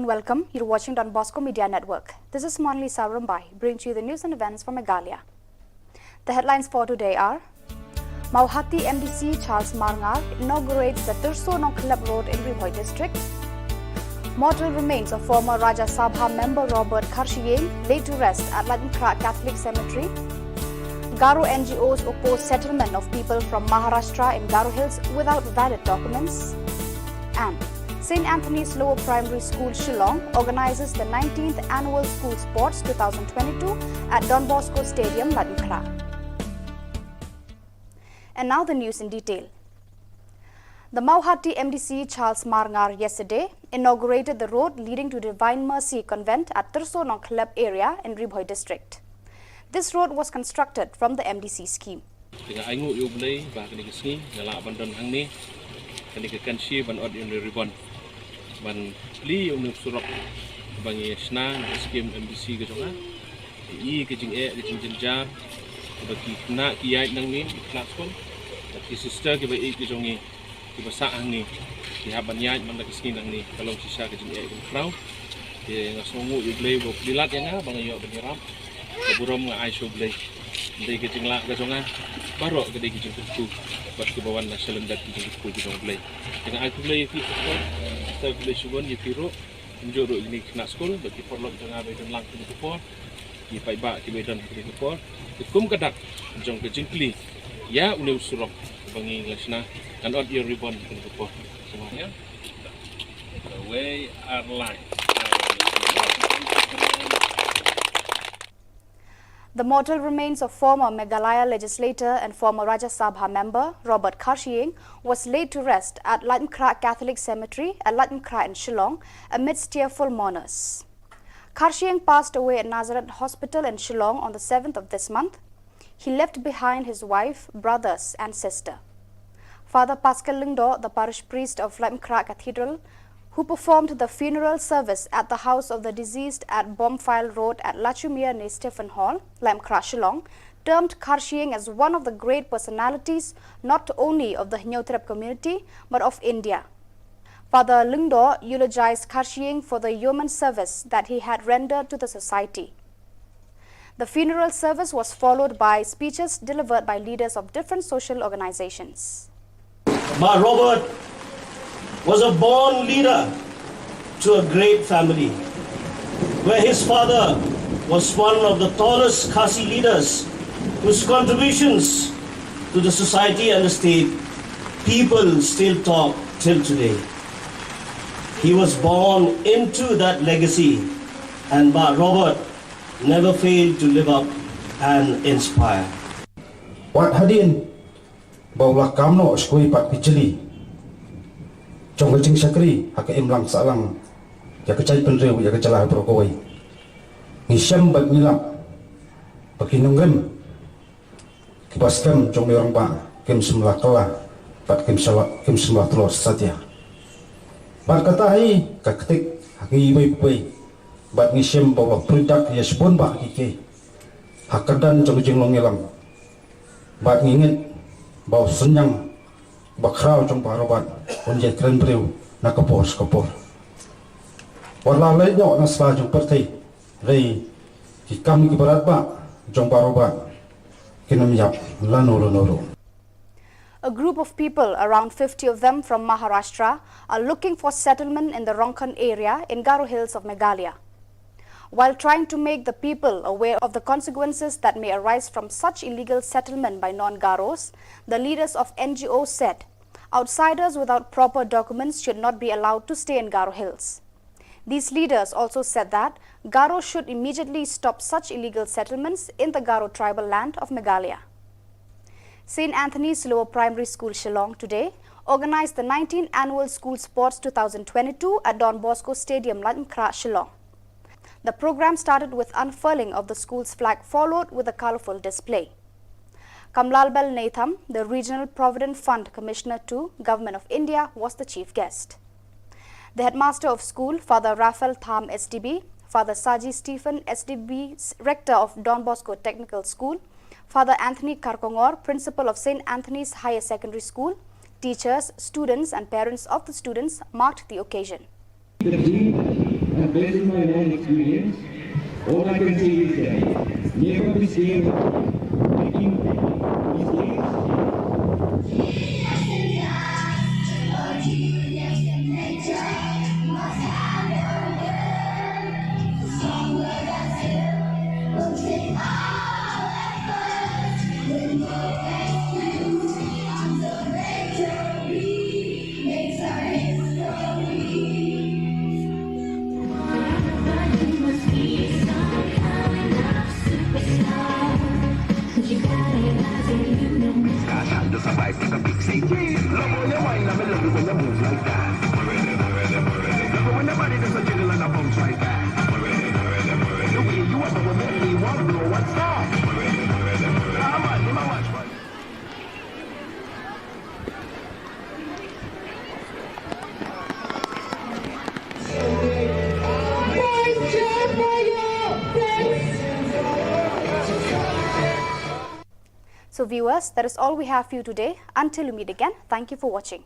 and welcome. You're watching Don Bosco Media Network. This is Monli Sarumbai, bringing you the news and events from Meghalaya. The headlines for today are: Mauhati MDC Charles Marngar inaugurates the Tirso Nong Club Road in Ribhoi district. Mortal remains of former Rajya Sabha member Robert Karshiyeng laid to rest at Latinkra Catholic Cemetery. Garo NGOs oppose settlement of people from Maharashtra in Garo Hills without valid documents. And St. Anthony's Lower Primary School Shillong organizes the 19th Annual School Sports 2022 at Don Bosco Stadium, Latinkra. And now the news in detail. The Mauhati MDC Charles Marngar yesterday inaugurated the road leading to Divine Mercy Convent at Tirso Nong Club area in Ribhoi district. This road was constructed from the MDC scheme. Burom nga ay sublay hindi kiting la gasonga baro gede kiting kuku bat kebawan na selendat kiting kuku kiting blay dengan ay sublay fi ta blay sugon ye piro njoro ini kena skol bagi forlok tengah bedan lang kiting kuku ki pai ba ki bedan kiting kuku kum kadak jong ke jingkli ya ule usurok bangi ngasna kan od your ribbon kiting kuku semuanya the way our life. The mortal remains of former Meghalaya legislator and former Rajya Sabha member Robert Karshiyeng was laid to rest at Latinkra Catholic Cemetery at Latinkra in Shillong amidst tearful mourners. Karshiyeng passed away at Nazareth Hospital in Shillong on the 7th of this month. He left behind his wife, brothers and sister. Father Pascal Lingdo, the parish priest of Latinkra Cathedral, who performed the funeral service at the house of the deceased at Bombfile Road at Lachumia near Stephen Hall, Latinkra, Shillong, termed Karshiyeng as one of the great personalities not only of the Hinyotrep community but of India. Father Lingdo eulogized Karshiyeng for the yeoman service that he had rendered to the society. The funeral service was followed by speeches delivered by leaders of different social organizations. Ma Robert was a born leader to a great family, where his father was one of the tallest Khasi leaders whose contributions to the society and the state people still talk till today. He was born into that legacy, and Ma Robert never failed to live up and inspire. Wat hadin baulah kamno skui pat pichili trong cái chính sakri hak im lang sa lang ya kecai penreu ya kecalah brokoi ni syam bag nilam pakinunggem kipaskem trong orang ba kem semula kala pat kem semula telur saja bat kata hai kaktik haki bai bat ni syam bawa produk ya spon ba kike hakadan trong jing long nilam bat ngingit bawa senyang bakrau trong parobat unjai keren breu na kapor wala le nyo na swa jong pertai rei ki kam ki barat ba jong parobat kinam yap lanolo. A group of people, around 50 of them from Maharashtra, are looking for settlement in the Ronkan area in Garo Hills of Meghalaya. While trying to make the people aware of the consequences that may arise from such illegal settlement by non-Garos, the leaders of NGOs said outsiders without proper documents should not be allowed to stay in Garo Hills. These leaders also said that Garo should immediately stop such illegal settlements in the Garo tribal land of Meghalaya. St. Anthony's Lower Primary School Shillong today organized the 19th Annual School Sports 2022 at Don Bosco Stadium, Latinkra, Shillong. The program started with unfurling of the school's flag, followed with a colorful display. Kamlalbel Natham, the Regional Provident Fund Commissioner to Government of India, was the chief guest. The headmaster of school, Father Raphael Tham SDB, Father Saji Stephen SDB, Rector of Don Bosco Technical School, Father Anthony Karkongor, Principal of St. Anthony's Higher Secondary School, teachers, students and parents of the students marked the occasion. And based on my own experience, all I can say is that never be scared of making mistakes. So viewers, that is all we have for you today. Until we meet again, thank you for watching.